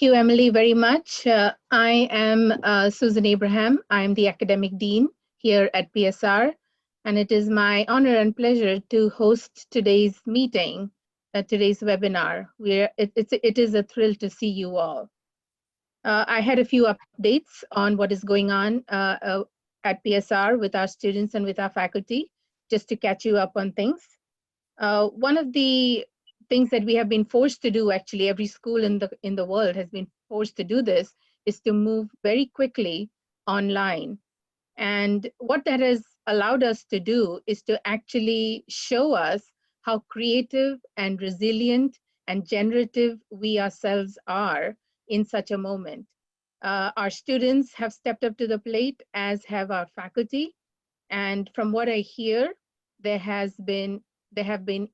you, Emily, very much. I am Susan Abraham. I am the academic dean here at PSR, and it is my honor and pleasure to host today's meeting, today's webinar. It is a thrill to see you all. I had a few updates on what is going on at PSR with our students and with our faculty, just to catch you up on things. One of the things that we have been forced to do, actually every school in the world has been forced to do this, is to move very quickly online. And what that has allowed us to do is to actually show us how creative and resilient and generative we ourselves are in such a moment. Our students have stepped up to the plate, as have our faculty. And from what I hear, there have been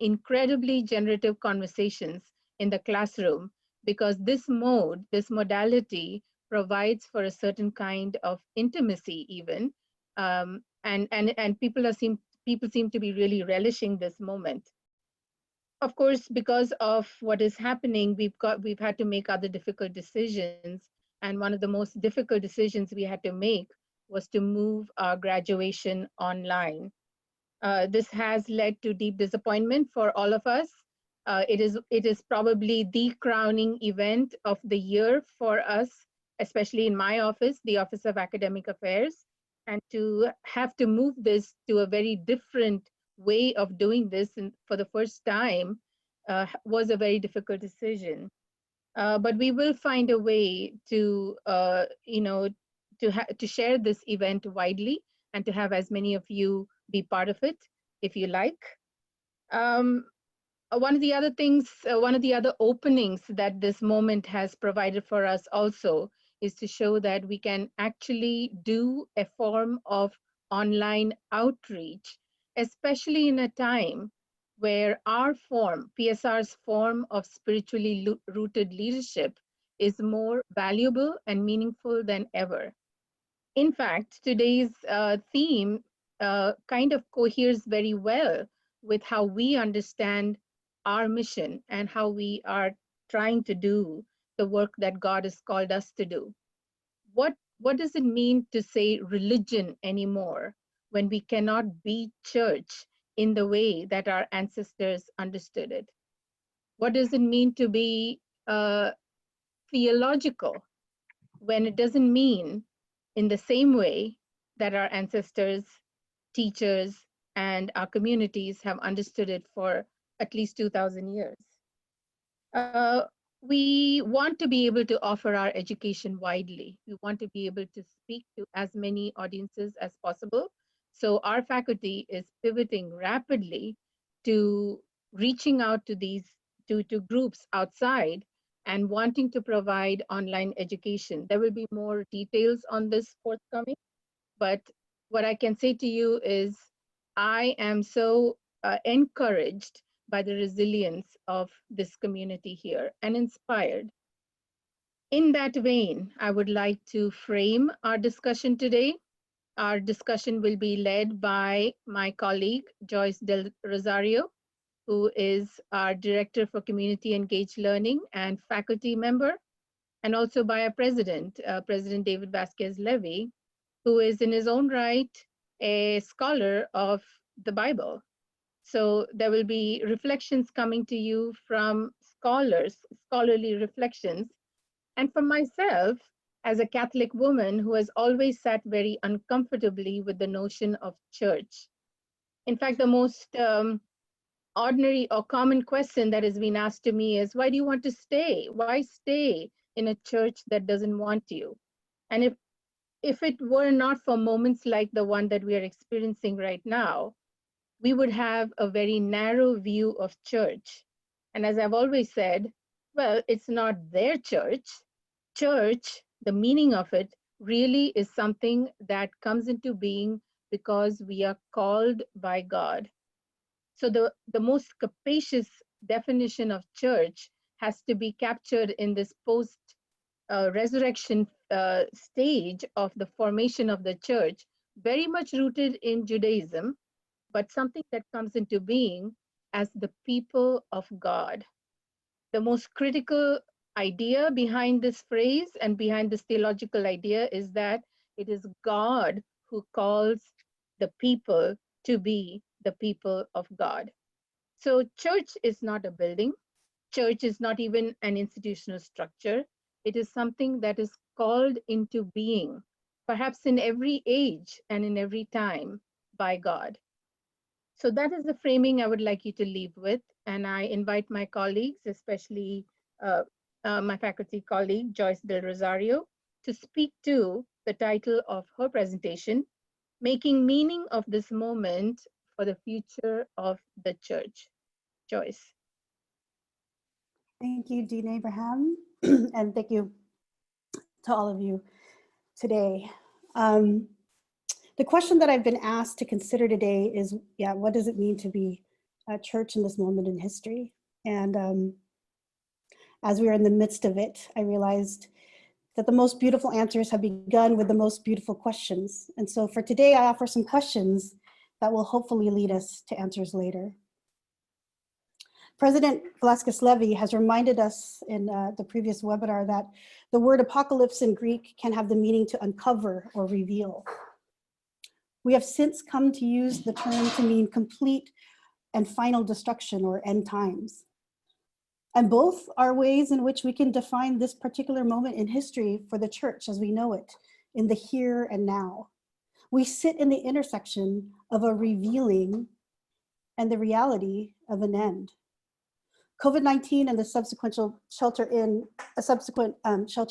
incredibly generative conversations in the classroom, because this modality provides for a certain kind of intimacy even, and people seem to be really relishing this moment. Of course, because of what is happening, we've had to make other difficult decisions, and one of the most difficult decisions we had to make was to move our graduation online. This has led to deep disappointment for all of us. It is probably the crowning event of the year for us, especially in my office, the Office of Academic Affairs. And to have to move this to a very different way of doing this for the first time was a very difficult decision. But we will find a way to, to share this event widely and to have as many of you be part of it, if you like. One of the other openings that this moment has provided for us also is to show that we can actually do a form of online outreach, especially in a time where our form, PSR's form of spiritually rooted leadership, is more valuable and meaningful than ever. In fact, today's theme kind of coheres very well with how we understand our mission and how we are trying to do the work that God has called us to do. What does it mean to say religion anymore when we cannot be church in the way that our ancestors understood it? What does it mean to be theological when it doesn't mean in the same way that our ancestors, teachers, and our communities have understood it for at least 2,000 years? We want to be able to offer our education widely. We want to be able to speak to as many audiences as possible. So our faculty is pivoting rapidly to reaching out to to groups outside and wanting to provide online education. There will be more details on this forthcoming, but what I can say to you is I am so encouraged by the resilience of this community here and inspired. In that vein, I would like to frame our discussion today. Our discussion will be led by my colleague, Joyce Del Rosario, who is our Director for Community Engaged Learning and faculty member, and also by our President, President David Vasquez Levy, who is in his own right a scholar of the Bible. So there will be reflections coming to you from scholars, scholarly reflections. And for myself, as a Catholic woman who has always sat very uncomfortably with the notion of church. In fact, the most ordinary or common question that has been asked to me is, why do you want to stay? Why stay in a church that doesn't want you? And if it were not for moments like the one that we are experiencing right now, we would have a very narrow view of church. And as I've always said, well, it's not their church. Church, the meaning of it, really is something that comes into being because we are called by God. So the most capacious definition of church has to be captured in this post-resurrection stage of the formation of the church, very much rooted in Judaism, but something that comes into being as the people of God. The most critical idea behind this phrase and behind this theological idea is that it is God who calls the people to be the people of God. So church is not a building. Church is not even an institutional structure. It is something that is called into being, perhaps in every age and in every time, by God. So that is the framing I would like you to leave with. And I invite my colleagues, especially my faculty colleague, Joyce Del Rosario, to speak to the title of her presentation, Making Meaning of This Moment for the Future of the Church. Joyce. Thank you, Dean Abraham, and thank you to all of you today. The question that I've been asked to consider today is, what does it mean to be a church in this moment in history? And as we were in the midst of it, I realized that the most beautiful answers have begun with the most beautiful questions. And so for today, I offer some questions that will hopefully lead us to answers later. President Velasquez Levy has reminded us in the previous webinar that the word apocalypse in Greek can have the meaning to uncover or reveal. We have since come to use the term to mean complete and final destruction or end times. And both are ways in which we can define this particular moment in history for the church as we know it, in the here and now. We sit in the intersection of a revealing and the reality of an end. COVID-19 and the subsequent shelter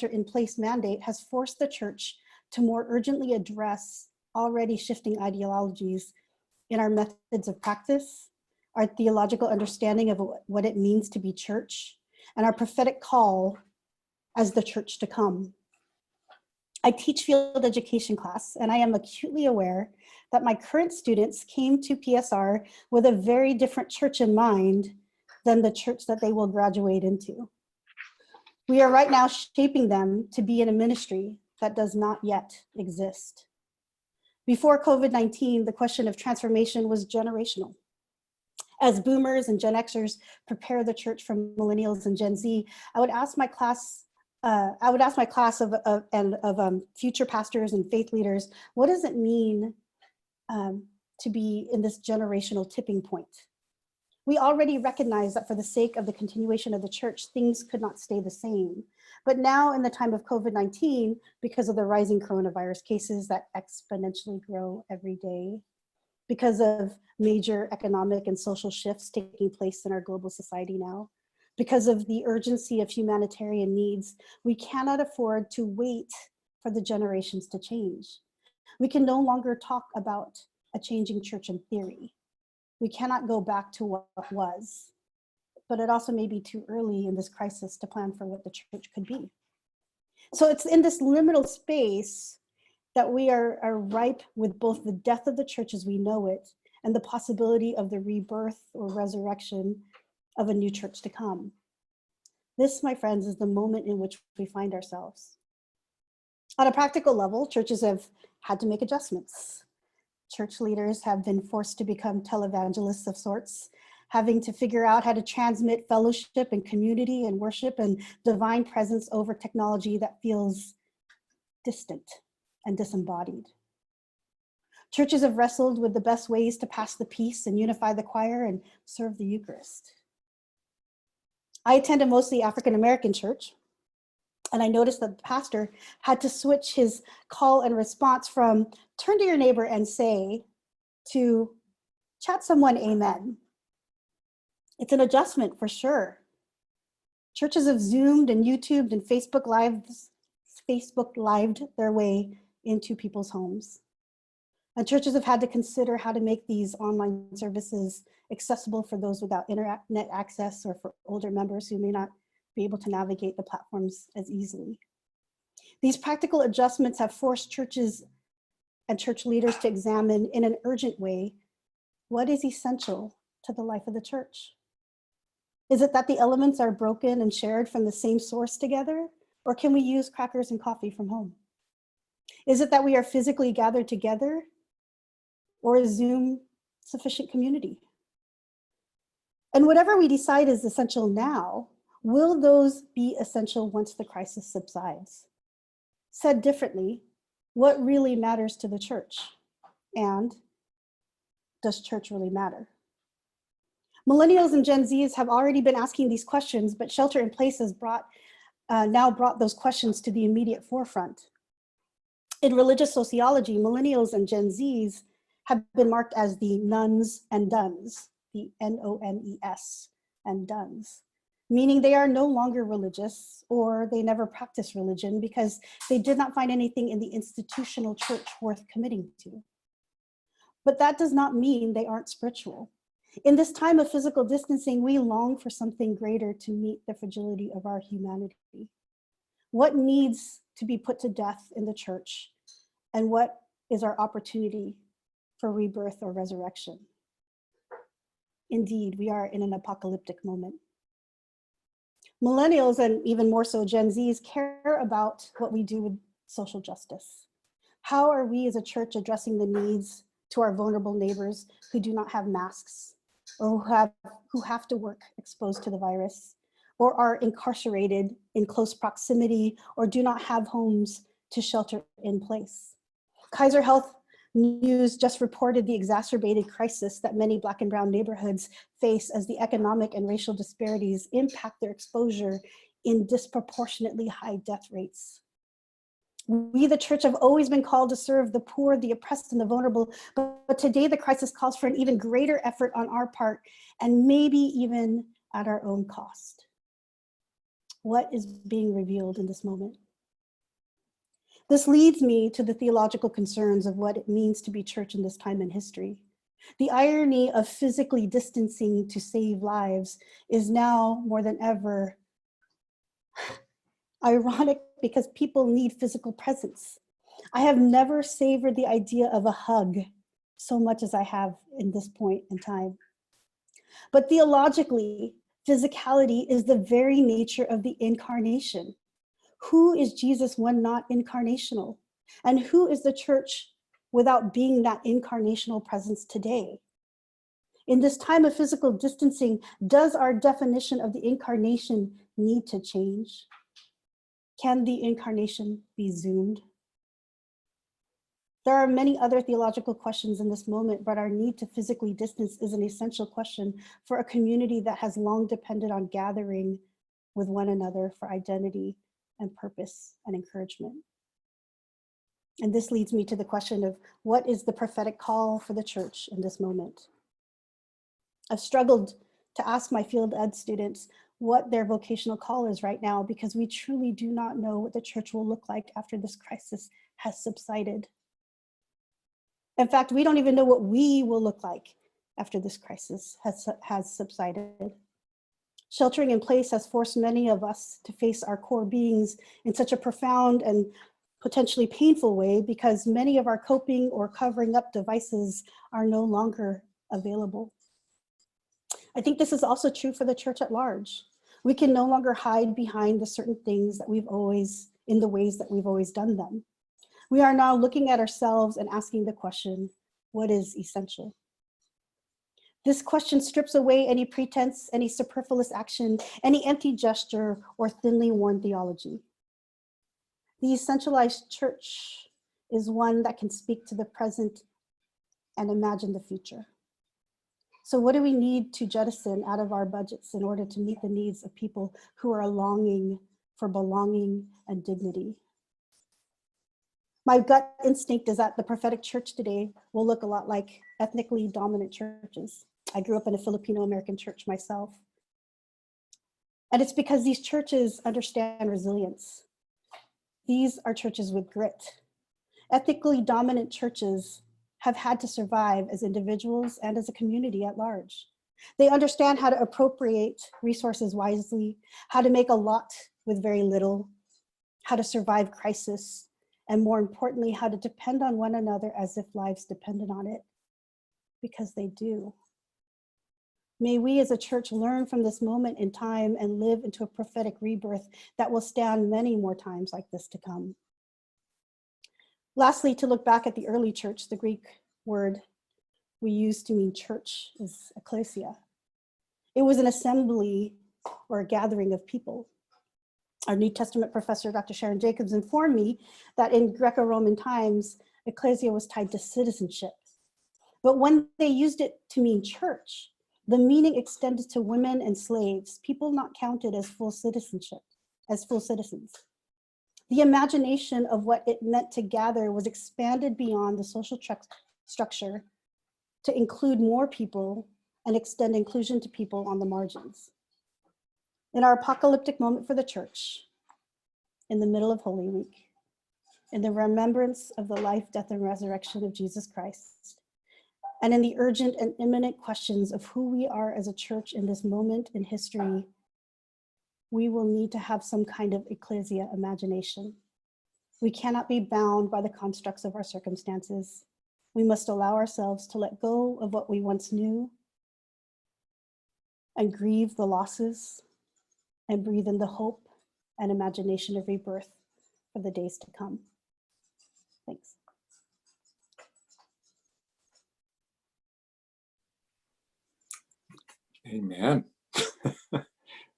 in place mandate has forced the church to more urgently address already shifting ideologies in our methods of practice, our theological understanding of what it means to be church, and our prophetic call as the church to come. I teach field education class, and I am acutely aware that my current students came to PSR with a very different church in mind than the church that they will graduate into. We are right now shaping them to be in a ministry that does not yet exist. Before COVID-19, the question of transformation was generational. As boomers and Gen Xers prepare the church for millennials and Gen Z, I would ask my class of future pastors and faith leaders, what does it mean to be in this generational tipping point? We already recognize that for the sake of the continuation of the church, things could not stay the same. But now in the time of COVID-19, because of the rising coronavirus cases that exponentially grow every day, because of major economic and social shifts taking place in our global society now, because of the urgency of humanitarian needs, we cannot afford to wait for the generations to change. We can no longer talk about a changing church in theory. We cannot go back to what was, but it also may be too early in this crisis to plan for what the church could be. So it's in this liminal space that we are ripe with both the death of the church as we know it and the possibility of the rebirth or resurrection of a new church to come. This, my friends, is the moment in which we find ourselves. On a practical level, churches have had to make adjustments. Church leaders have been forced to become televangelists of sorts, having to figure out how to transmit fellowship and community and worship and divine presence over technology that feels distant and disembodied. Churches have wrestled with the best ways to pass the peace and unify the choir and serve the Eucharist. I attend a mostly African-American church, and I noticed that the pastor had to switch his call and response from turn to your neighbor and say to chat someone amen. It's an adjustment for sure. Churches have Zoomed and YouTubed and Facebook lived their way into people's homes. And churches have had to consider how to make these online services accessible for those without internet access or for older members who may not be able to navigate the platforms as easily. These practical adjustments have forced churches and church leaders to examine in an urgent way what is essential to the life of the church. Is it that the elements are broken and shared from the same source together, or can we use crackers and coffee from home? Is it that we are physically gathered together, or is Zoom sufficient community? And whatever we decide is essential now, Will those be essential once the crisis subsides? Said differently, what really matters to the church? And does church really matter? Millennials and Gen Zs have already been asking these questions, but shelter in place has now brought those questions to the immediate forefront. In religious sociology, millennials and Gen Zs have been marked as the nones and dones, the N-O-N-E-S and dones, meaning they are no longer religious or they never practice religion because they did not find anything in the institutional church worth committing to. But that does not mean they aren't spiritual. In this time of physical distancing, we long for something greater to meet the fragility of our humanity. What needs to be put to death in the church, and what is our opportunity for rebirth or resurrection? Indeed, we are in an apocalyptic moment. Millennials, and even more so Gen Zs, care about what we do with social justice. How are we as a church addressing the needs to our vulnerable neighbors who do not have masks, or who have to work exposed to the virus, or are incarcerated in close proximity, or do not have homes to shelter in place? Kaiser Health News just reported the exacerbated crisis that many Black and Brown neighborhoods face as the economic and racial disparities impact their exposure in disproportionately high death rates. We, the church, have always been called to serve the poor, the oppressed, and the vulnerable, but today the crisis calls for an even greater effort on our part, and maybe even at our own cost. What is being revealed in this moment? This leads me to the theological concerns of what it means to be church in this time in history. The irony of physically distancing to save lives is now more than ever ironic because people need physical presence. I have never savored the idea of a hug so much as I have in this point in time. But theologically, physicality is the very nature of the incarnation. Who is Jesus when not incarnational? And who is the church without being that incarnational presence today? In this time of physical distancing, does our definition of the incarnation need to change? Can the incarnation be zoomed? There are many other theological questions in this moment, but our need to physically distance is an essential question for a community that has long depended on gathering with one another for identity and purpose and encouragement. And this leads me to the question of what is the prophetic call for the church in this moment? I've struggled to ask my field ed students what their vocational call is right now, because we truly do not know what the church will look like after this crisis has subsided. In fact, we don't even know what we will look like after this crisis has subsided. Sheltering in place has forced many of us to face our core beings in such a profound and potentially painful way, because many of our coping or covering up devices are no longer available. I think this is also true for the church at large. We can no longer hide behind the certain things that in the ways that we've always done them. We are now looking at ourselves and asking the question, what is essential? This question strips away any pretense, any superfluous action, any empty gesture, or thinly worn theology. The essentialized church is one that can speak to the present and imagine the future. So what do we need to jettison out of our budgets in order to meet the needs of people who are longing for belonging and dignity? My gut instinct is that the prophetic church today will look a lot like ethnically dominant churches. I grew up in a Filipino-American church myself. And it's because these churches understand resilience. These are churches with grit. Ethnically dominant churches have had to survive as individuals and as a community at large. They understand how to appropriate resources wisely, how to make a lot with very little, how to survive crisis, and more importantly, how to depend on one another as if lives depended on it, because they do. May we as a church learn from this moment in time and live into a prophetic rebirth that will stand many more times like this to come. Lastly, to look back at the early church, the Greek word we use to mean church is ekklesia. It was an assembly or a gathering of people. Our New Testament professor, Dr. Sharon Jacobs, informed me that in Greco-Roman times, ecclesia was tied to citizenship. But when they used it to mean church, the meaning extended to women and slaves, people not counted as full citizenship, as full citizens. The imagination of what it meant to gather was expanded beyond the social structure to include more people and extend inclusion to people on the margins. In our apocalyptic moment for the church, in the middle of Holy Week, in the remembrance of the life, death, and resurrection of Jesus Christ, and in the urgent and imminent questions of who we are as a church in this moment in history, we will need to have some kind of ecclesia imagination. We cannot be bound by the constructs of our circumstances. We must allow ourselves to let go of what we once knew and grieve the losses and breathe in the hope and imagination of rebirth for the days to come. Thanks. Amen.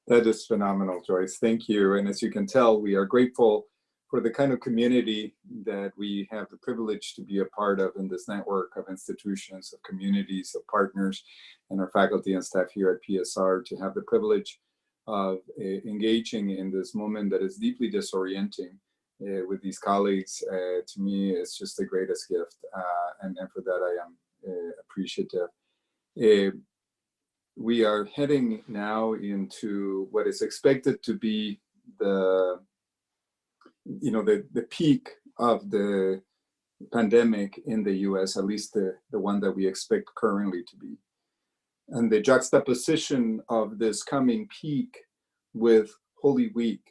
That is phenomenal, Joyce. Thank you. And as you can tell, we are grateful for the kind of community that we have the privilege to be a part of in this network of institutions, of communities, of partners, and our faculty and staff here at PSR to have the privilege of engaging in this moment that is deeply disorienting with these colleagues. To me, it's just the greatest gift. And for that, I am appreciative. We are heading now into what is expected to be the peak of the pandemic in the US, at least the one that we expect currently to be. And the juxtaposition of this coming peak with Holy Week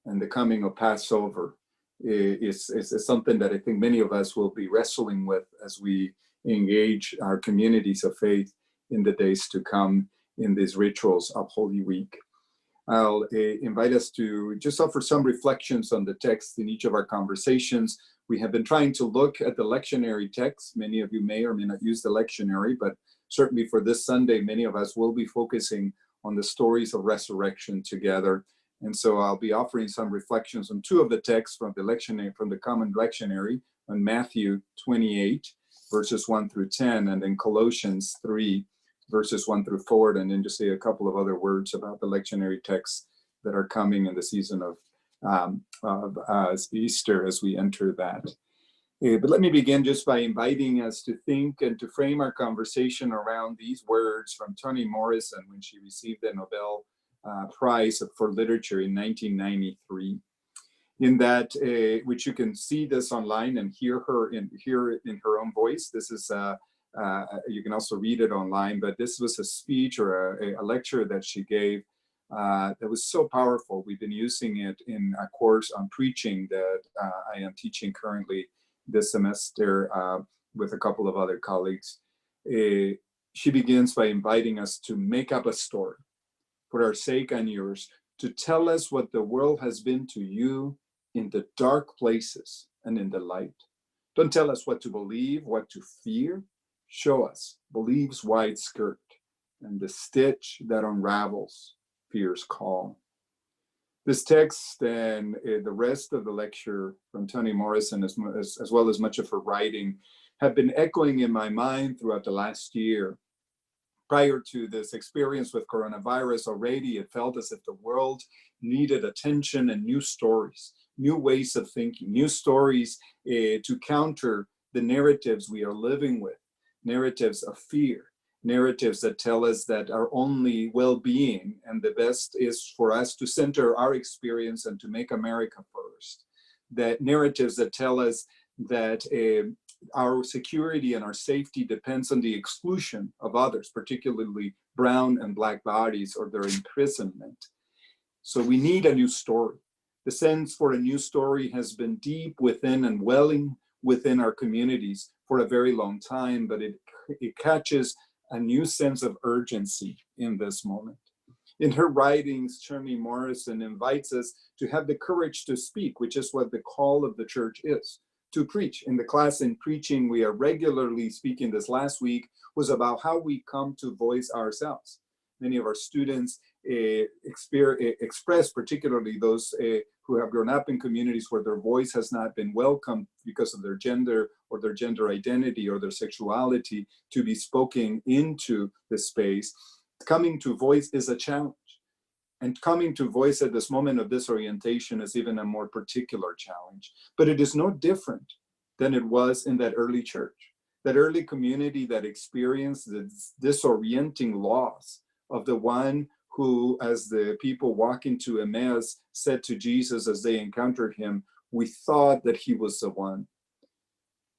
and the coming of Passover is something that I think many of us will be wrestling with as we engage our communities of faith in the days to come in these rituals of Holy Week. I'll invite us to just offer some reflections on the text in each of our conversations. We have been trying to look at the lectionary text. Many of you may or may not use the lectionary, but certainly for this Sunday, many of us will be focusing on the stories of resurrection together. And so I'll be offering some reflections on two of the texts from the lectionary, from the common lectionary, on Matthew 28, verses 1 through 10, and then Colossians 3, verses 1 through 4, and then just say a couple of other words about the lectionary texts that are coming in the season of Easter as we enter that. But let me begin just by inviting us to think and to frame our conversation around these words from Toni Morrison when she received the Nobel Prize for Literature in 1993. In that, which you can see this online and hear it in her own voice. This is you can also read it online, but this was a speech or a lecture that she gave that was so powerful. We've been using it in a course on preaching that I am teaching currently this semester with a couple of other colleagues. She begins by inviting us to make up a story for our sake and yours, to tell us what the world has been to you in the dark places and in the light. Don't tell us what to believe, what to fear. Show us belief's wide skirt and the stitch that unravels fear's call. This text and the rest of the lecture from Toni Morrison, as well as much of her writing, have been echoing in my mind throughout the last year. Prior to this experience with coronavirus, already it felt as if the world needed attention and new stories, new ways of thinking, new stories to counter the narratives we are living with. Narratives of fear, narratives that tell us that our only well-being and the best is for us to center our experience and to make America first. That narratives that tell us that our security and our safety depends on the exclusion of others, particularly brown and black bodies, or their imprisonment. So we need a new story. The sense for a new story has been deep within and welling within our communities for a very long time, but it catches a new sense of urgency in this moment. In her writings, Toni Morrison invites us to have the courage to speak, which is what the call of the church is, to preach. In the class in preaching, we are regularly speaking. This last week was about how we come to voice ourselves. Many of our students expressed, particularly those who have grown up in communities where their voice has not been welcomed because of their gender or their gender identity or their sexuality, to be spoken into the space. Coming to voice is a challenge. And coming to voice at this moment of disorientation is even a more particular challenge. But it is no different than it was in that early church, that early community that experienced the disorienting loss of the one who, as the people walking to Emmaus, said to Jesus as they encountered him, "We thought that he was the one."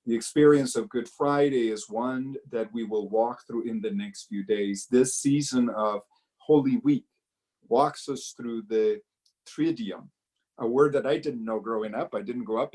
The experience of Good Friday is one that we will walk through in the next few days. This season of Holy Week walks us through the Triduum, a word that I didn't know growing up. I didn't grow up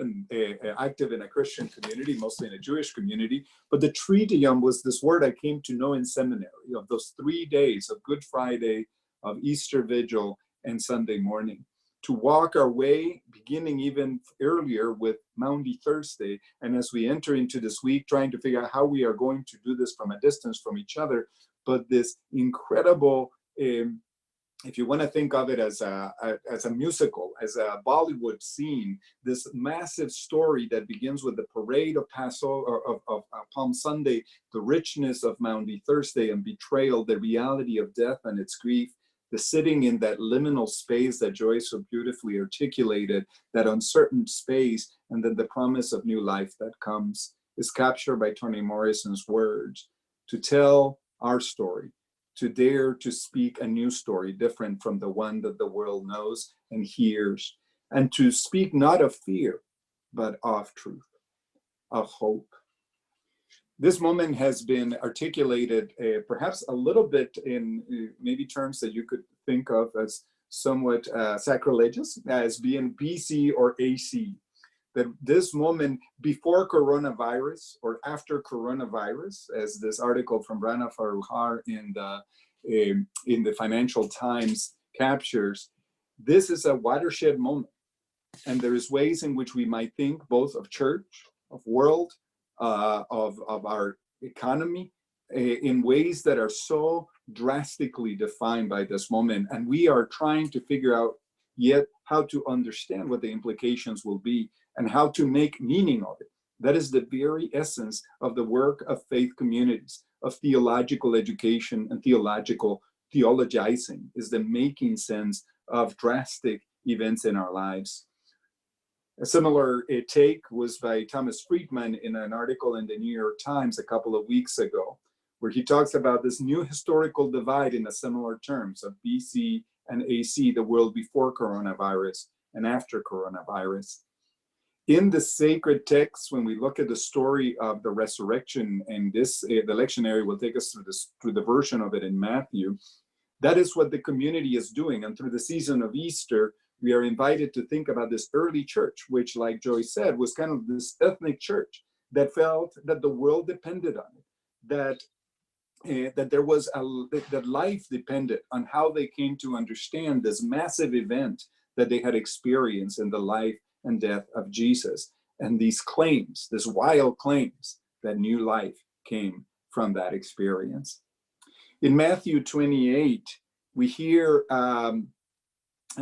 active in a Christian community, mostly in a Jewish community, but the Triduum was this word I came to know in seminary, of those 3 days of Good Friday, of Easter Vigil, and Sunday morning. To walk our way, beginning even earlier with Maundy Thursday, and as we enter into this week, trying to figure out how we are going to do this from a distance from each other, but this incredible, if you want to think of it as a musical, as a Bollywood scene, this massive story that begins with the parade of Passover, of Palm Sunday, the richness of Maundy Thursday and betrayal, the reality of death and its grief, the sitting in that liminal space that Joyce so beautifully articulated, that uncertain space, and then the promise of new life that comes, is captured by Toni Morrison's words: to tell our story, to dare to speak a new story different from the one that the world knows and hears, and to speak not of fear, but of truth, of hope. This moment has been articulated perhaps a little bit in maybe terms that you could think of as somewhat sacrilegious, as being BC or AC. That this moment before coronavirus or after coronavirus, as this article from Rana Farruhar in the Financial Times captures, this is a watershed moment. And there is ways in which we might think both of church, of world, of our economy, in ways that are so drastically defined by this moment. And we are trying to figure out yet how to understand what the implications will be and how to make meaning of it. That is the very essence of the work of faith communities, of theological education and theologizing, is the making sense of drastic events in our lives. A similar take was by Thomas Friedman in an article in the New York Times a couple of weeks ago, where he talks about this new historical divide in a similar terms of BC and AC, the world before coronavirus and after coronavirus. In the sacred text, when we look at the story of the resurrection, and this, the lectionary will take us through the version of it in Matthew, that is what the community is doing. And through the season of Easter, we are invited to think about this early church, which, like Joyce said, was kind of this ethnic church that felt that the world depended on it, that life depended on how they came to understand this massive event that they had experienced in the life and death of Jesus, and these claims, this wild claims that new life came from that experience. In Matthew 28, we hear a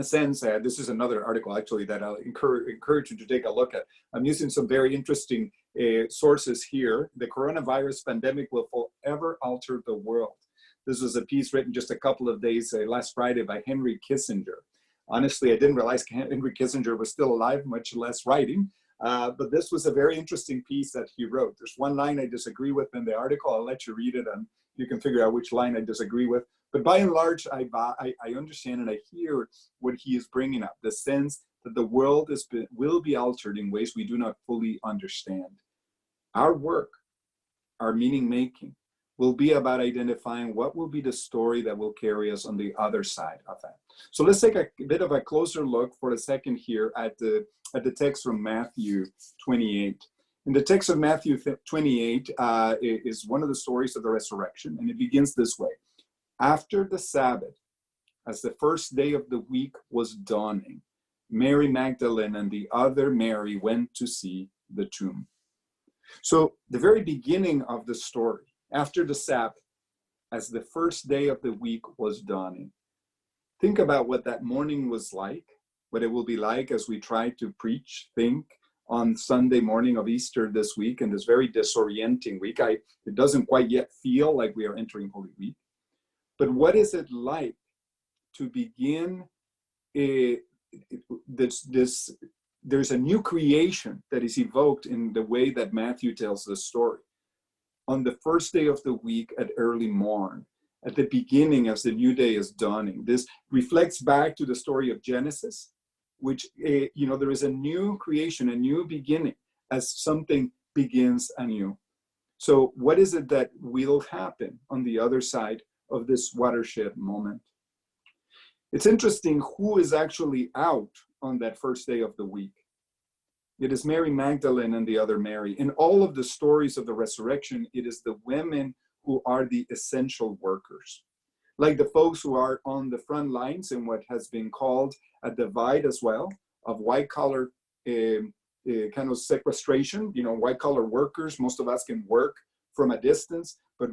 sense that this is another article actually that I'll encourage you to take a look at. I'm using some very interesting sources here. The coronavirus pandemic will forever alter the world. This was a piece written just a couple of days last Friday by Henry Kissinger. Honestly, I didn't realize Henry Kissinger was still alive, much less writing. But this was a very interesting piece that he wrote. There's one line I disagree with in the article. I'll let you read it and you can figure out which line I disagree with. But by and large, I understand and I hear what he is bringing up, the sense that the world will be altered in ways we do not fully understand. Our work, our meaning making, will be about identifying what will be the story that will carry us on the other side of that. So let's take a bit of a closer look for a second here at the text from Matthew 28. In the text of Matthew 28 is one of the stories of the resurrection, and it begins this way. After the Sabbath, as the first day of the week was dawning, Mary Magdalene and the other Mary went to see the tomb. So the very beginning of the story, after the Sabbath, as the first day of the week was dawning, think about what that morning was like, what it will be like as we try to preach, think on Sunday morning of Easter this week, in this very disorienting week. It doesn't quite yet feel like we are entering Holy Week. But what is it like to begin there's a new creation that is evoked in the way that Matthew tells the story. On the first day of the week at early morn, at the beginning as the new day is dawning. This reflects back to the story of Genesis, which, there is a new creation, a new beginning as something begins anew. So what is it that will happen on the other side of this watershed moment? It's interesting who is actually out on that first day of the week. It is Mary Magdalene and the other Mary. In all of the stories of the resurrection, it is the women who are the essential workers, like the folks who are on the front lines in what has been called a divide as well of white-collar kind of sequestration. White-collar workers, most of us can work from a distance, but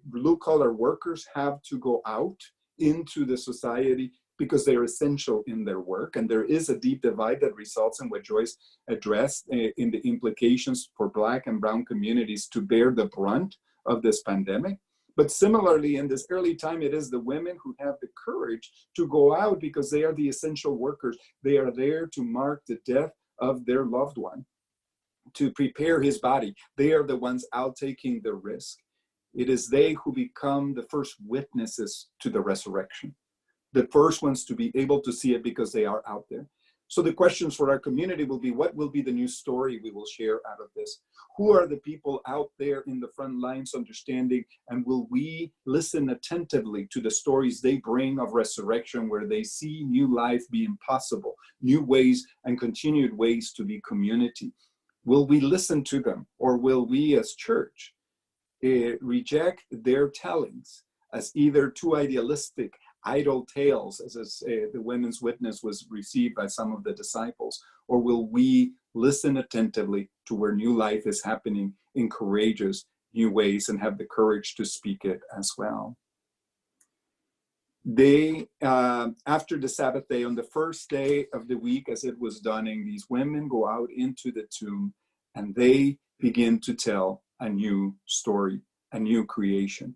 blue-collar workers have to go out into the society because they're essential in their work. And there is a deep divide that results in what Joyce addressed in the implications for Black and Brown communities to bear the brunt of this pandemic. But similarly, in this early time, it is the women who have the courage to go out because they are the essential workers. They are there to mark the death of their loved one, to prepare his body. They are the ones out taking the risk. It is they who become the first witnesses to the resurrection, the first ones to be able to see it because they are out there. So the questions for our community will be, what will be the new story we will share out of this? Who are the people out there in the front lines understanding, and will we listen attentively to the stories they bring of resurrection, where they see new life being possible, new ways and continued ways to be community? Will we listen to them, or will we as church reject their tellings as either too idealistic, idle tales, as the women's witness was received by some of the disciples? Or will we listen attentively to where new life is happening in courageous new ways and have the courage to speak it as well? They, after the Sabbath day, on the first day of the week as it was dawning, these women go out into the tomb and they begin to tell a new story, a new creation.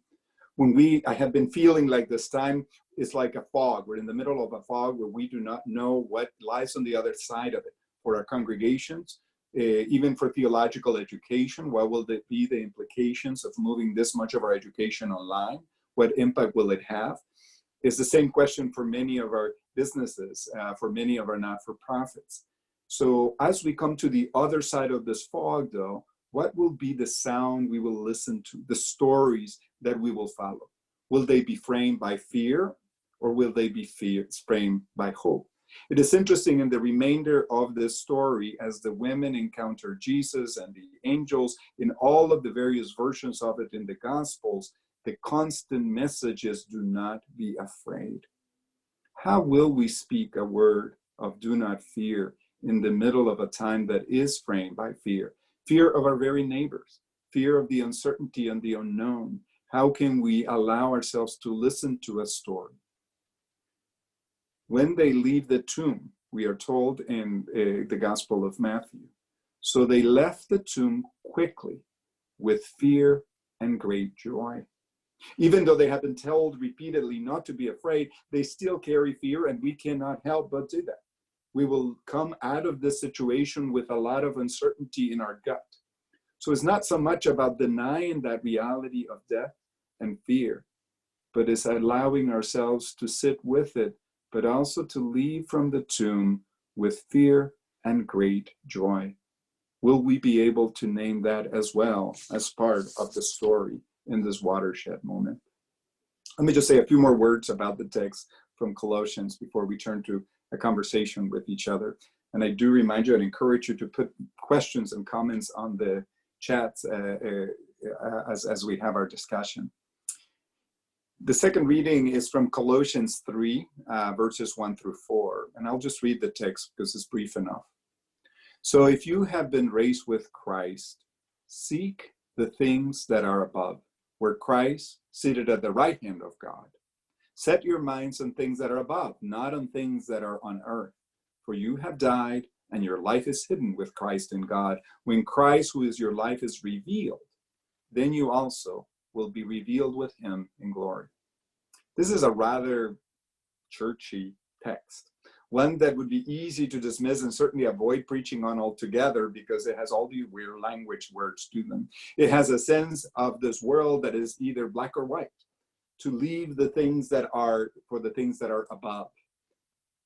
I have been feeling like this time is like a fog. We're in the middle of a fog where we do not know what lies on the other side of it. For our congregations, even for theological education, what will be the implications of moving this much of our education online? What impact will it have? It's the same question for many of our businesses, for many of our not-for-profits. So as we come to the other side of this fog, though, what will be the sound we will listen to, the stories that we will follow? Will they be framed by fear, or will they be framed by hope? It is interesting in the remainder of this story, as the women encounter Jesus and the angels, in all of the various versions of it in the Gospels, the constant message is, do not be afraid. How will we speak a word of do not fear in the middle of a time that is framed by fear? Fear of our very neighbors, fear of the uncertainty and the unknown. How can we allow ourselves to listen to a story? When they leave the tomb, we are told in the Gospel of Matthew, so they left the tomb quickly with fear and great joy. Even though they have been told repeatedly not to be afraid, they still carry fear, and we cannot help but do that. We will come out of this situation with a lot of uncertainty in our gut. So it's not so much about denying that reality of death and fear, but it's allowing ourselves to sit with it, but also to leave from the tomb with fear and great joy. Will we be able to name that as well as part of the story in this watershed moment? Let me just say a few more words about the text from Colossians before we turn to a conversation with each other. And I do remind you and encourage you to put questions and comments on the chats as we have our discussion. The second reading is from Colossians 3, verses 1 through 4. And I'll just read the text because it's brief enough. So if you have been raised with Christ, seek the things that are above, where Christ, seated at the right hand of God. Set your minds on things that are above, not on things that are on earth. For you have died, and your life is hidden with Christ in God. When Christ, who is your life, is revealed, then you also will be revealed with him in glory. This is a rather churchy text, one that would be easy to dismiss and certainly avoid preaching on altogether because it has all these weird language words to them. It has a sense of this world that is either black or white, to leave the things that are for the things that are above.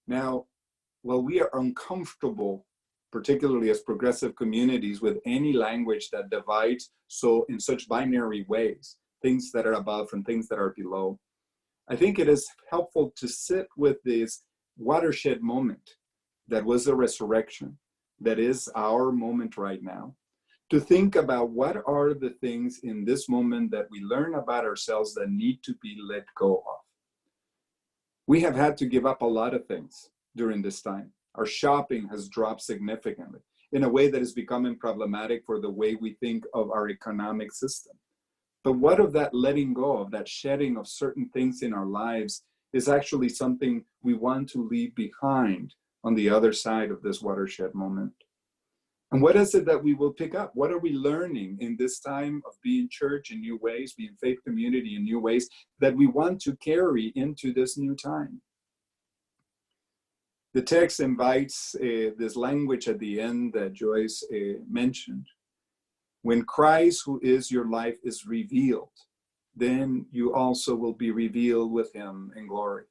Now, while we are uncomfortable, particularly as progressive communities, with any language that divides so in such binary ways, things that are above and things that are below, I think it is helpful to sit with this watershed moment that was the resurrection, that is our moment right now, to think about what are the things in this moment that we learn about ourselves that need to be let go of. We have had to give up a lot of things during this time. Our shopping has dropped significantly in a way that is becoming problematic for the way we think of our economic system. But what of that letting go, of that shedding of certain things in our lives, is actually something we want to leave behind on the other side of this watershed moment? And what is it that we will pick up? What are we learning in this time of being church in new ways, being faith community in new ways, that we want to carry into this new time? The text invites this language at the end that Joyce mentioned. When Christ, who is your life, is revealed, then you also will be revealed with him in glory.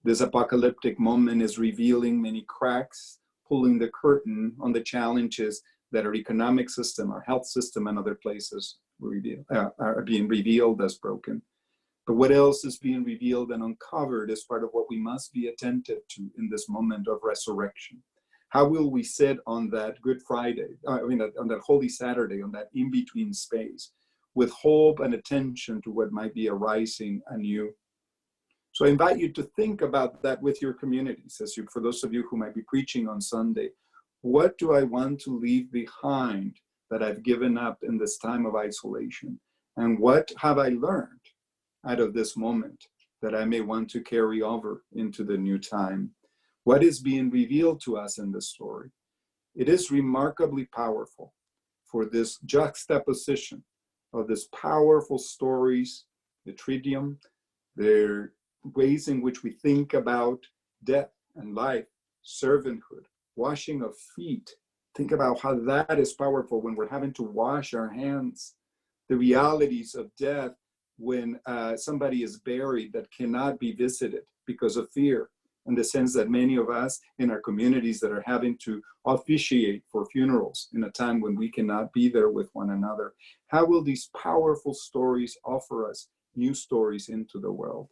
This apocalyptic moment is revealing many cracks, pulling the curtain on the challenges that our economic system, our health system, and other places are being revealed as broken. But what else is being revealed and uncovered is part of what we must be attentive to in this moment of resurrection. How will we sit on that Good Friday, on that Holy Saturday, on that in-between space, with hope and attention to what might be arising anew? So I invite you to think about that with your communities, for those of you who might be preaching on Sunday. What do I want to leave behind that I've given up in this time of isolation? And what have I learned out of this moment that I may want to carry over into the new time? What is being revealed to us in this story? It is remarkably powerful for this juxtaposition of these powerful stories, the tridium, their ways in which we think about death and life, servanthood, washing of feet. Think about how that is powerful when we're having to wash our hands. The realities of death when somebody is buried that cannot be visited because of fear, in the sense that many of us in our communities that are having to officiate for funerals in a time when we cannot be there with one another. How will these powerful stories offer us new stories into the world?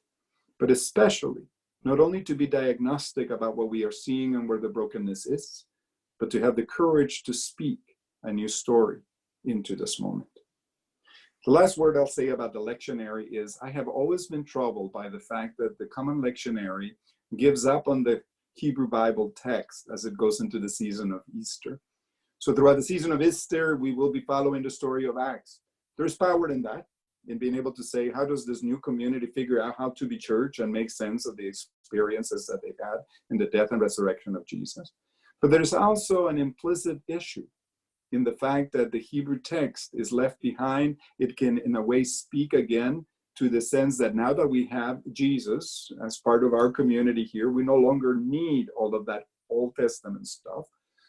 But especially, not only to be diagnostic about what we are seeing and where the brokenness is, but to have the courage to speak a new story into this moment. The last word I'll say about the lectionary is I have always been troubled by the fact that the common lectionary gives up on the Hebrew Bible text as it goes into the season of Easter. So throughout the season of Easter, we will be following the story of Acts. There's power in that, in being able to say, how does this new community figure out how to be church and make sense of the experiences that they've had in the death and resurrection of Jesus? But there's also an implicit issue in the fact that the Hebrew text is left behind. It can, in a way, speak again to the sense that now that we have Jesus as part of our community here, we no longer need all of that Old Testament stuff.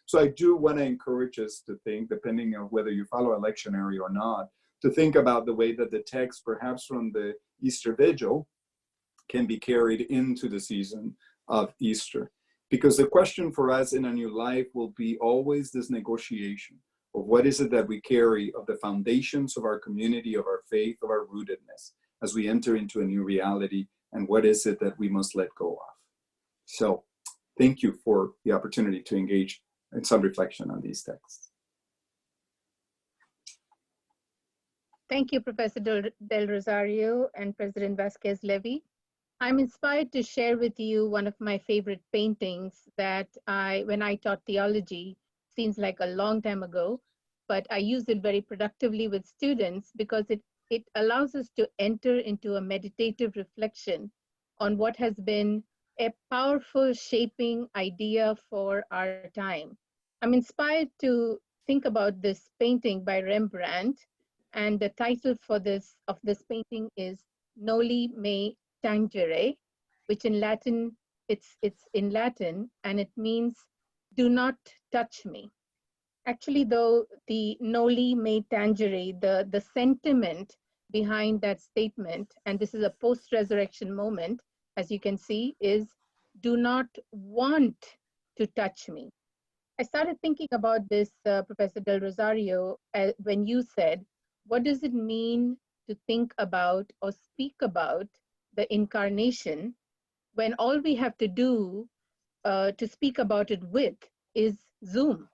So I do want to encourage us to think, depending on whether you follow a lectionary or not, to think about the way that the text, perhaps from the Easter Vigil, can be carried into the season of Easter. Because the question for us in a new life will be always this negotiation of what is it that we carry of the foundations of our community, of our faith, of our rootedness, as we enter into a new reality, and what is it that we must let go of. So thank you for the opportunity to engage in some reflection on these texts. Thank you, Professor Del Rosario and President Vasquez-Levy. I'm inspired to share with you one of my favorite paintings that when I taught theology, seems like a long time ago, but I use it very productively with students because it allows us to enter into a meditative reflection on what has been a powerful shaping idea for our time. I'm inspired to think about this painting by Rembrandt, and the title for this painting is Noli Me Tangere, which in Latin, it's in Latin, and it means do not touch me. Actually, though, the Noli Me Tangere, the sentiment behind that statement, and this is a post-resurrection moment, as you can see, is do not want to touch me. I started thinking about this, Professor Del Rosario, when you said, what does it mean to think about or speak about the incarnation when all we have to do to speak about it with is Zoom?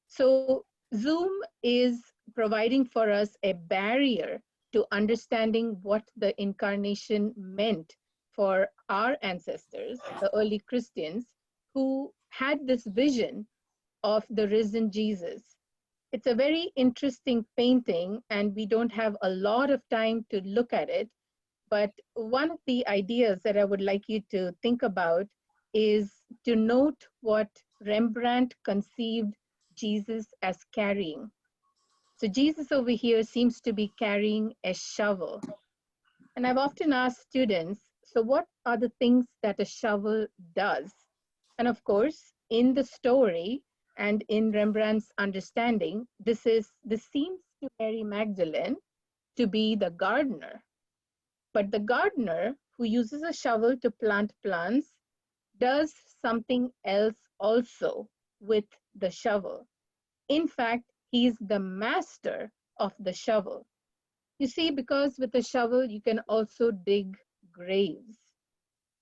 So Zoom is providing for us a barrier to understanding what the incarnation meant for our ancestors, the early Christians, who had this vision of the risen Jesus. It's a very interesting painting, and we don't have a lot of time to look at it. But one of the ideas that I would like you to think about is to note what Rembrandt conceived Jesus as carrying. So Jesus over here seems to be carrying a shovel. And I've often asked students, so what are the things that a shovel does? And of course, in the story and in Rembrandt's understanding, this seems to Mary Magdalene to be the gardener. But the gardener who uses a shovel to plant plants does something else also with the shovel. In fact, he's the master of the shovel. You see, because with a shovel, you can also dig graves.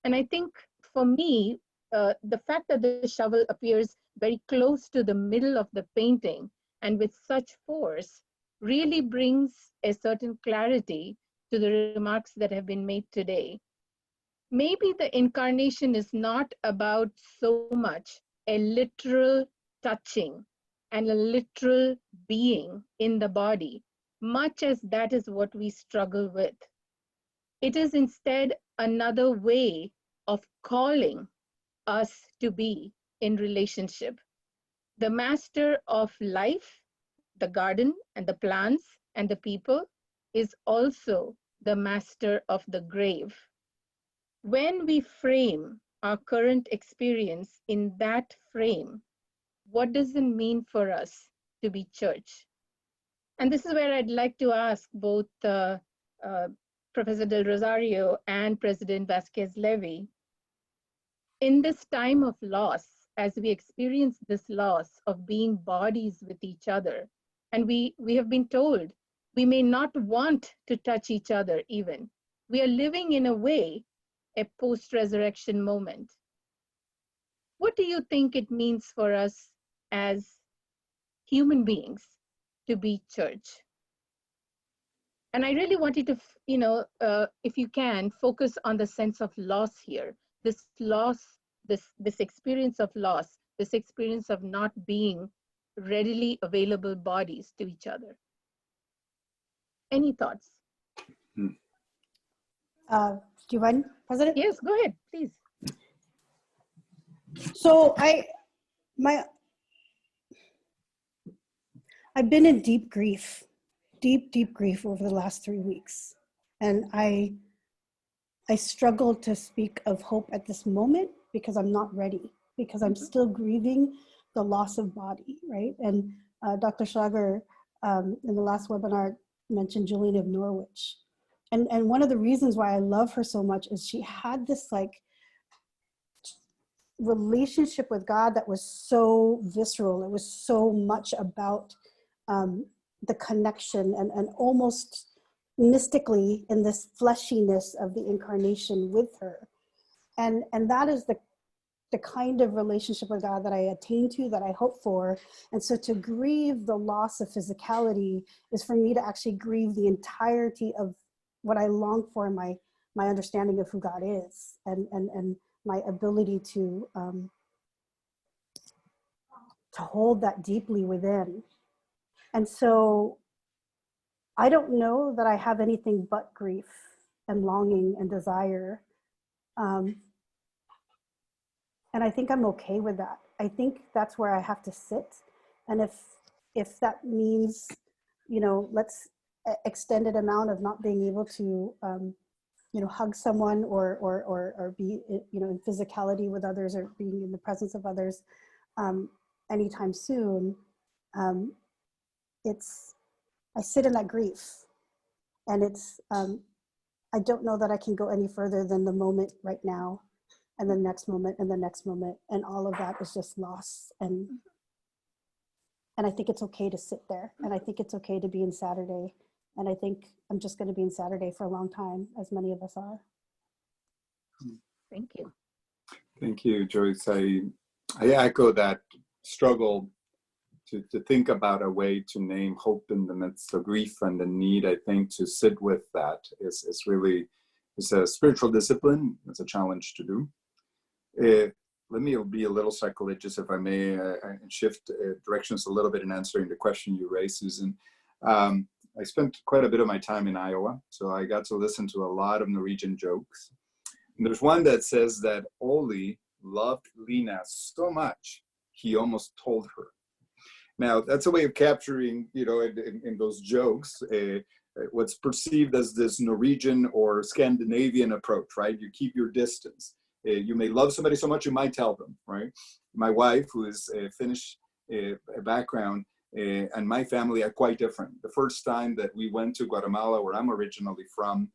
And I think for me, the fact that the shovel appears very close to the middle of the painting and with such force really brings a certain clarity to the remarks that have been made today. Maybe the incarnation is not about so much a literal touching and a literal being in the body, much as that is what we struggle with. It is instead another way of calling us to be in relationship. The master of life, the garden and the plants and the people, is also the master of the grave. When we frame our current experience in that frame, what does it mean for us to be church? And this is where I'd like to ask both Professor Del Rosario and President Vasquez-Levy, in this time of loss, as we experience this loss of being bodies with each other, and we have been told we may not want to touch each other even. We are living in a way, a post-resurrection moment. What do you think it means for us as human beings to be church? And I really want you to, if you can, focus on the sense of loss here. This loss, this experience of loss, this experience of not being readily available bodies to each other. Any thoughts? Do you mind, President? Yes, go ahead, please. So I've been in deep grief over the last 3 weeks. And I struggle to speak of hope at this moment because I'm not ready, because I'm still grieving the loss of body, right? And Dr. Schlager in the last webinar mentioned Julian of Norwich. And one of the reasons why I love her so much is she had this like relationship with God that was so visceral. It was so much about the connection and almost mystically in this fleshiness of the incarnation with her. And that is the kind of relationship with God that I attain to, that I hope for. And so to grieve the loss of physicality is for me to actually grieve the entirety of what I long for in my understanding of who God is and my ability to hold that deeply within. And so I don't know that I have anything but grief and longing and desire And I think I'm okay with that. I think that's where I have to sit. And if that means, you know, let's extended amount of not being able to, you know, hug someone or be, you know, in physicality with others or being in the presence of others anytime soon, I sit in that grief, and I don't know that I can go any further than the moment right now, and the next moment, and the next moment, and all of that is just loss. And I think it's okay to sit there, and I think it's okay to be in Saturday, and I think I'm just going to be in Saturday for a long time, as many of us are. Thank you. Thank you, Joyce. I echo that struggle to think about a way to name hope in the midst of grief and the need, I think, to sit with that is really, it's a spiritual discipline. It's a challenge to do. Let me be a little sacrilegious, if I may, and shift directions a little bit in answering the question you raised, Susan. I spent quite a bit of my time in Iowa, so I got to listen to a lot of Norwegian jokes. And there's one that says that Ole loved Lena so much, he almost told her. Now, that's a way of capturing, you know, in those jokes, what's perceived as this Norwegian or Scandinavian approach, right? You keep your distance. You may love somebody so much, you might tell them, right? My wife, who is a Finnish background, and my family are quite different. The first time that we went to Guatemala, where I'm originally from,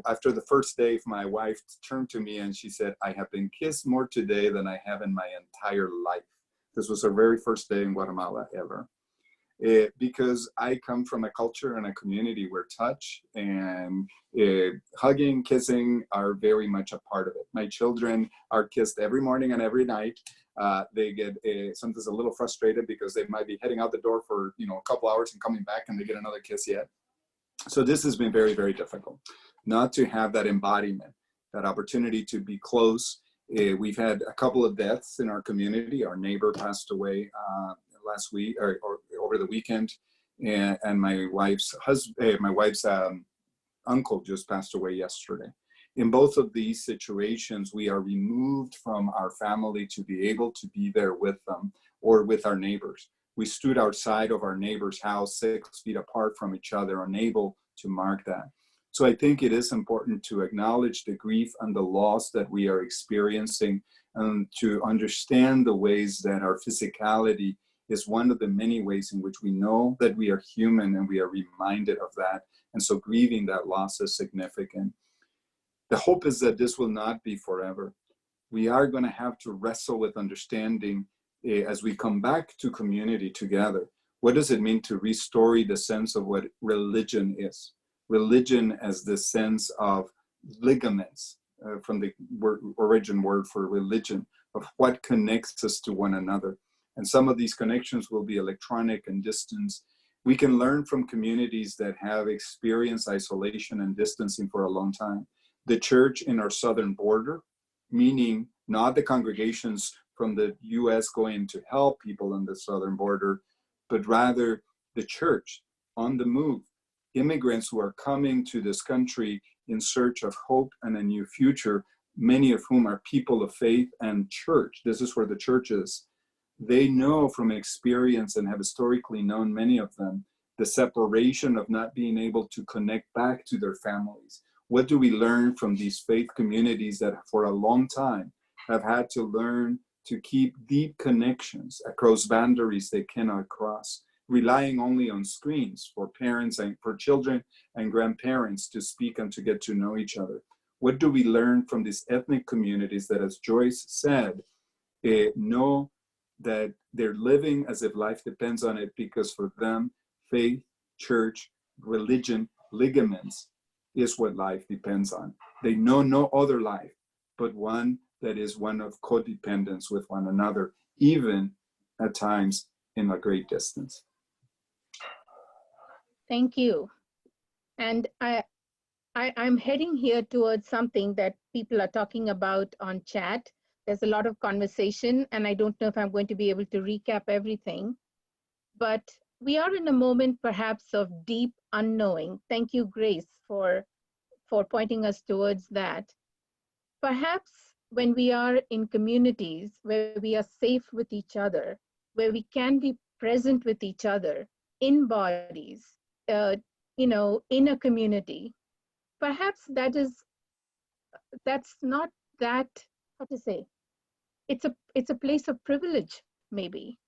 after the first day, my wife turned to me and she said, "I have been kissed more today than I have in my entire life." This was her very first day in Guatemala ever. Because I come from a culture and a community where touch and hugging, kissing are very much a part of it. My children are kissed every morning and every night. They get sometimes a little frustrated because they might be heading out the door for, you know, a couple hours and coming back and they get another kiss yet. So this has been very, very difficult not to have that embodiment, that opportunity to be close. We've had a couple of deaths in our community. Our neighbor passed away last week or over the weekend, and my wife's uncle just passed away yesterday. In both of these situations, we are removed from our family to be able to be there with them or with our neighbors. We stood outside of our neighbor's house 6 feet apart from each other, unable to mark that. So I think it is important to acknowledge the grief and the loss that we are experiencing, and to understand the ways that our physicality is one of the many ways in which we know that we are human, and we are reminded of that. And so grieving that loss is significant. The hope is that this will not be forever. We are going to have to wrestle with understanding as we come back to community together. What does it mean to restore the sense of what religion is? Religion as the sense of ligaments, from the origin word for religion, of what connects us to one another. And some of these connections will be electronic and distance. We can learn from communities that have experienced isolation and distancing for a long time. The church in our southern border, meaning not the congregations from the US going to help people on the southern border, but rather the church on the move. Immigrants who are coming to this country in search of hope and a new future, many of whom are people of faith and church. This is where the church is. They know from experience, and have historically known, many of them, the separation of not being able to connect back to their families. What do we learn from these faith communities that for a long time have had to learn to keep deep connections across boundaries they cannot cross, relying only on screens for parents and for children and grandparents to speak and to get to know each other? What do we learn from these ethnic communities that, as Joyce said, know that they're living as if life depends on it, because for them, faith, church, religion, ligaments is what life depends on. They know no other life but one that is one of codependence with one another, even at times in a great distance. Thank you. And I'm heading here towards something that people are talking about on chat. There's a lot of conversation, and I don't know if I'm going to be able to recap everything, but we are in a moment perhaps of deep unknowing. Thank you, Grace, for pointing us towards that. Perhaps when we are in communities where we are safe with each other, where we can be present with each other in bodies, in a community, perhaps that's not that, how to say, it's a place of privilege, maybe.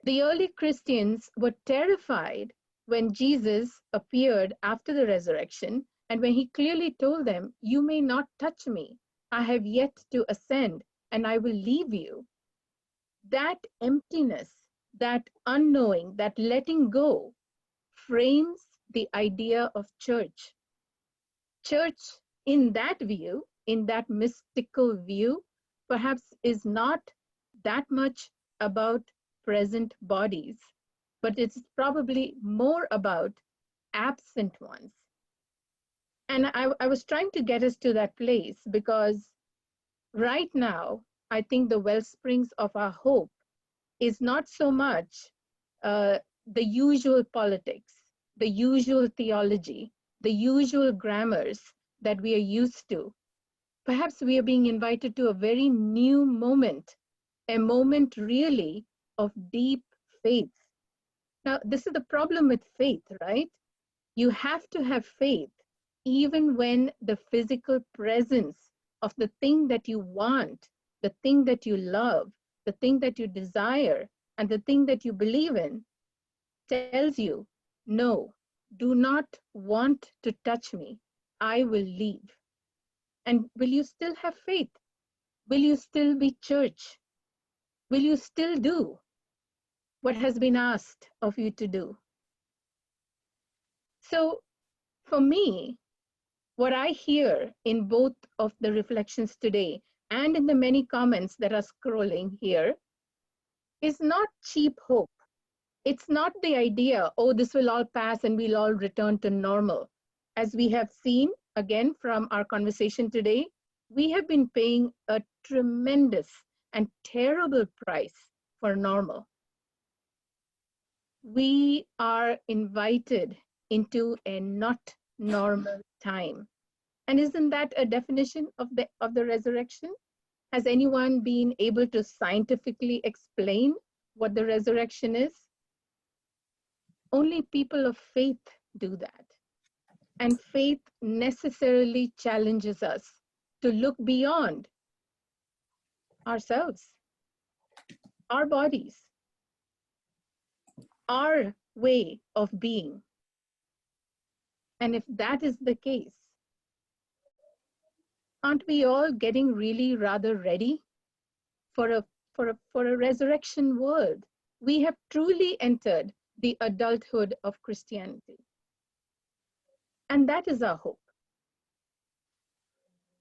The early Christians were terrified when Jesus appeared after the resurrection, and when he clearly told them, "You may not touch me. I have yet to ascend, and I will leave you." That emptiness, that unknowing, that letting go frames the idea of church. Church, in that view, in that mystical view, perhaps is not that much about present bodies, but it's probably more about absent ones. And I was trying to get us to that place because right now, I think the wellsprings of our hope is not so much the usual politics, the usual theology, the usual grammars that we are used to. Perhaps we are being invited to a very new moment, a moment really of deep faith. Now, this is the problem with faith, right? You have to have faith even when the physical presence of the thing that you want, the thing that you love, the thing that you desire, and the thing that you believe in tells you, no, do not want to touch me. I will leave. And will you still have faith? Will you still be church? Will you still do what has been asked of you to do? So for me, what I hear in both of the reflections today and in the many comments that are scrolling here is not cheap hope. It's not the idea, oh, this will all pass and we'll all return to normal. As we have seen, again, from our conversation today, we have been paying a tremendous and terrible price for normal. We are invited into a not normal time. And isn't that a definition of the resurrection? Has anyone been able to scientifically explain what the resurrection is? Only people of faith do that. And faith necessarily challenges us to look beyond ourselves, our bodies, our way of being. And if that is the case, aren't we all getting really rather ready for a resurrection world? We have truly entered the adulthood of Christianity. And that is our hope.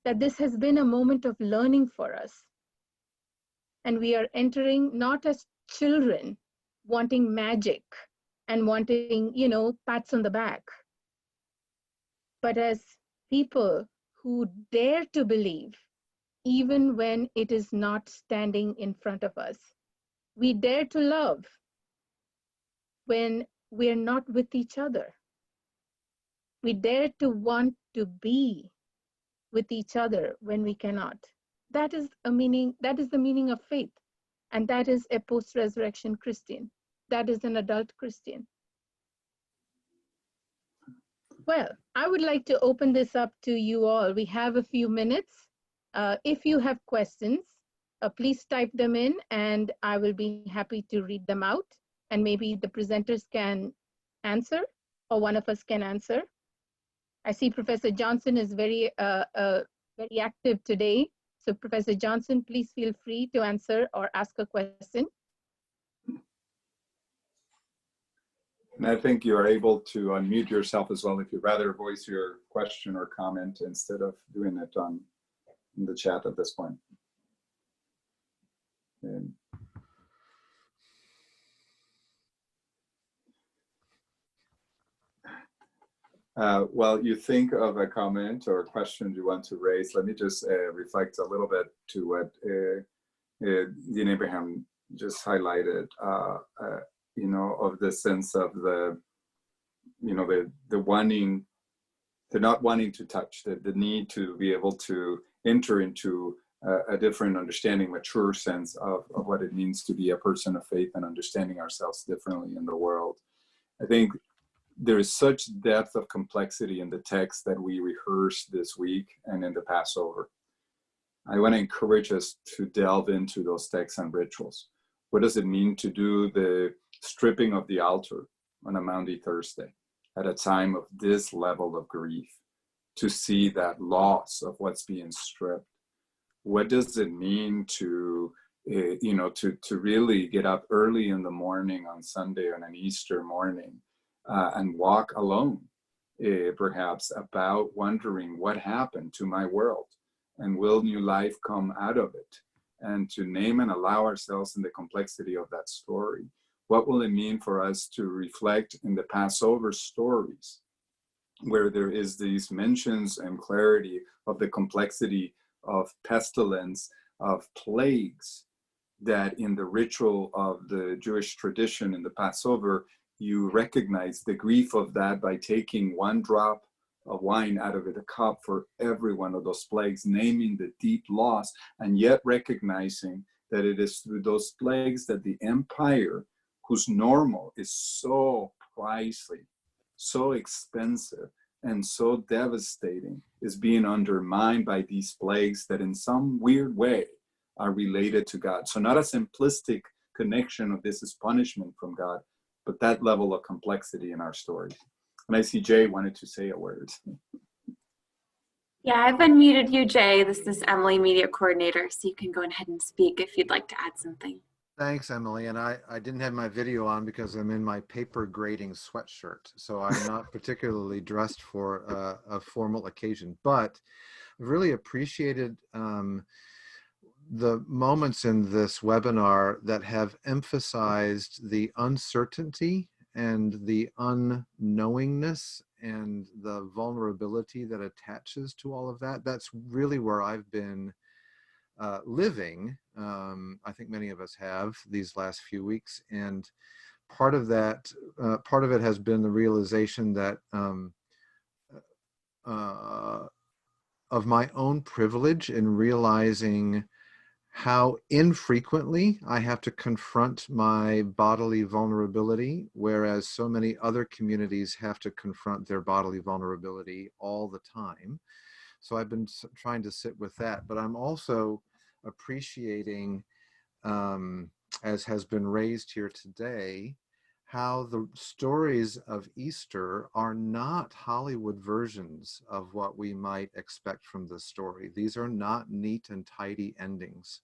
That this has been a moment of learning for us. And we are entering not as children wanting magic and wanting, pats on the back, but as people who dare to believe even when it is not standing in front of us. We dare to love when we are not with each other. We dare to want to be with each other when we cannot. That is the meaning of faith. And that is a post-resurrection Christian. That is an adult Christian. Well, I would like to open this up to you all. We have a few minutes. If you have questions, please type them in and I will be happy to read them out. And maybe the presenters can answer or one of us can answer. I see Professor Johnson is very active today. So Professor Johnson, please feel free to answer or ask a question. And I think you are able to unmute yourself as well if you'd rather voice your question or comment instead of doing it in the chat at this point. And while you think of a comment or a question you want to raise, let me just reflect a little bit to what Dean Abraham just highlighted, of the sense of the not wanting to touch, the need to be able to enter into a different understanding, mature sense of what it means to be a person of faith and understanding ourselves differently in the world. I think there is such depth of complexity in the text that we rehearsed this week and in the Passover. I want to encourage us to delve into those texts and rituals. What does it mean to do the stripping of the altar on a Maundy Thursday at a time of this level of grief, to see that loss of what's being stripped? What does it mean to, to really get up early in the morning on Sunday, on an Easter morning, and walk alone, perhaps, about wondering what happened to my world and will new life come out of it? And to name and allow ourselves in the complexity of that story. What will it mean for us to reflect in the Passover stories, where there is these mentions and clarity of the complexity of pestilence, of plagues, that in the ritual of the Jewish tradition in the Passover, you recognize the grief of that by taking one drop of wine out of the cup for every one of those plagues, naming the deep loss, and yet recognizing that it is through those plagues that the empire, whose normal is so pricey, so expensive, and so devastating, is being undermined by these plagues that in some weird way are related to God. So not a simplistic connection of this is punishment from God, but that level of complexity in our story. And I see Jay wanted to say a word. Yeah, I've unmuted you, Jay. This is Emily, Media Coordinator, so you can go ahead and speak if you'd like to add something. Thanks, Emily. And I didn't have my video on because I'm in my paper grading sweatshirt, so I'm not particularly dressed for a formal occasion, but I've really appreciated the moments in this webinar that have emphasized the uncertainty and the unknowingness and the vulnerability that attaches to all of that. That's really where I've been living. I think many of us have these last few weeks, and part of that, part of it has been the realization that of my own privilege in realizing how infrequently I have to confront my bodily vulnerability, whereas so many other communities have to confront their bodily vulnerability all the time. So I've been trying to sit with that, but I'm also appreciating, as has been raised here today, how the stories of Easter are not Hollywood versions of what we might expect from the story. These are not neat and tidy endings.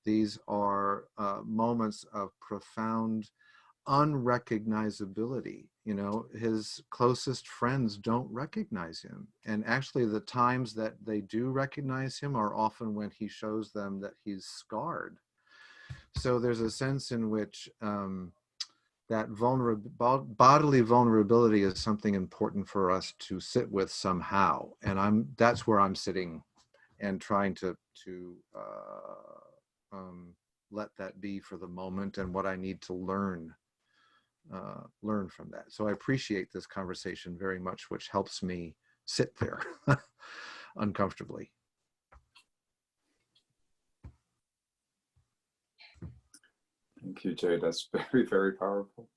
These are moments of profound unrecognizability. You know, his closest friends don't recognize him. And actually the times that they do recognize him are often when he shows them that he's scarred. So there's a sense in which that bodily vulnerability is something important for us to sit with somehow. And that's where I'm sitting and trying to let that be for the moment, and what I need to learn from that. So I appreciate this conversation very much, which helps me sit there uncomfortably. Thank you, Jay. That's very, very powerful.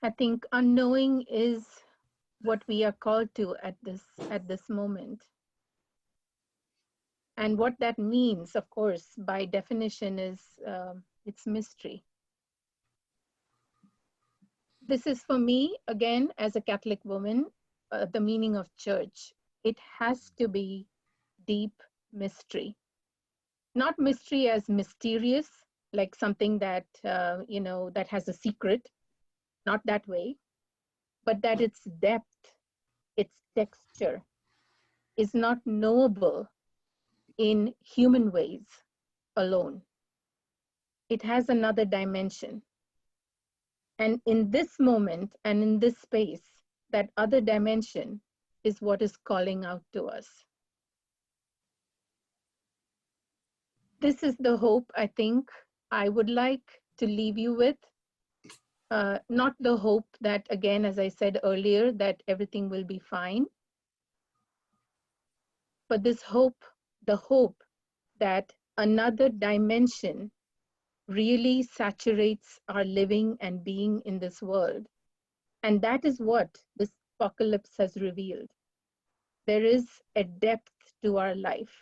I think unknowing is what we are called to at this moment. And what that means, of course, by definition is it's mystery. This is for me, again, as a Catholic woman, the meaning of church. It has to be deep mystery. Not mystery as mysterious, like something that, that has a secret, not that way, but that its depth, its texture is not knowable in human ways alone. It has another dimension. And in this moment and in this space, that other dimension is what is calling out to us. This is the hope I think I would like to leave you with. not the hope that, again, as I said earlier, that everything will be fine, but this hope, the hope that another dimension really saturates our living and being in this world. And that is what this apocalypse has revealed. There is a depth to our life.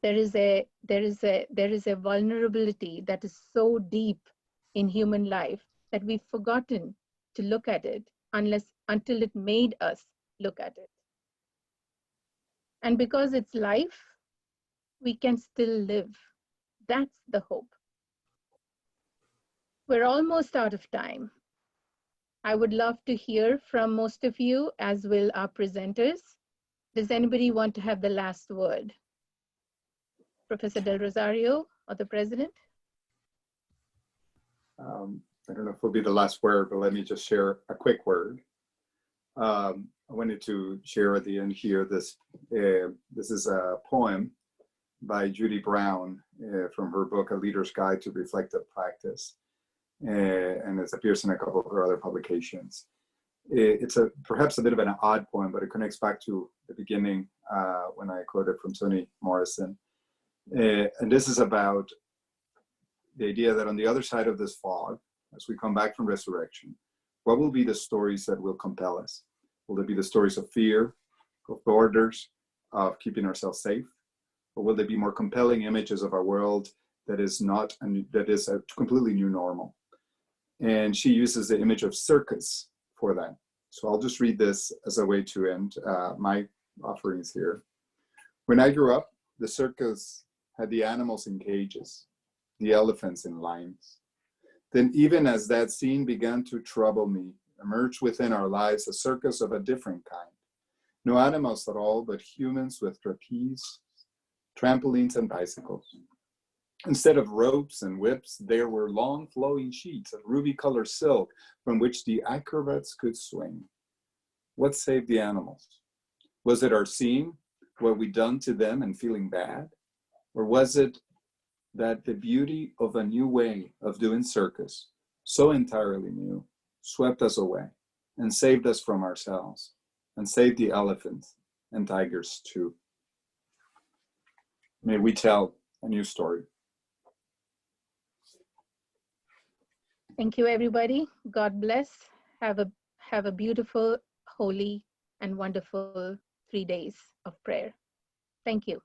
There is a vulnerability that is so deep in human life that we've forgotten to look at it until it made us look at it. And because it's life, we can still live. That's the hope. We're almost out of time. I would love to hear from most of you, as will our presenters. Does anybody want to have the last word? Professor Del Rosario or the president? I don't know if it'll be the last word, but let me just share a quick word. I wanted to share at the end here this is a poem by Judy Brown from her book, A Leader's Guide to Reflective Practice. And it appears in a couple of her other publications. It's perhaps a bit of an odd poem, but it connects back to the beginning when I quoted from Toni Morrison. And this is about the idea that on the other side of this fog, as we come back from resurrection, what will be the stories that will compel us? Will it be the stories of fear, of borders, of keeping ourselves safe? Or will there be more compelling images of our world that is a completely new normal? And she uses the image of circus for that. So I'll just read this as a way to end my offerings here. When I grew up, the circus had the animals in cages, the elephants in lines. Then even as that scene began to trouble me, emerged within our lives a circus of a different kind. No animals at all, but humans with trapeze, trampolines, and bicycles. Instead of ropes and whips, there were long flowing sheets of ruby-colored silk from which the acrobats could swing. What saved the animals? Was it our seeing what we'd done to them and feeling bad? Or was it that the beauty of a new way of doing circus, so entirely new, swept us away and saved us from ourselves and saved the elephants and tigers too? May we tell a new story. Thank you, everybody. God bless. Have a beautiful, holy, and wonderful 3 days of prayer. Thank you.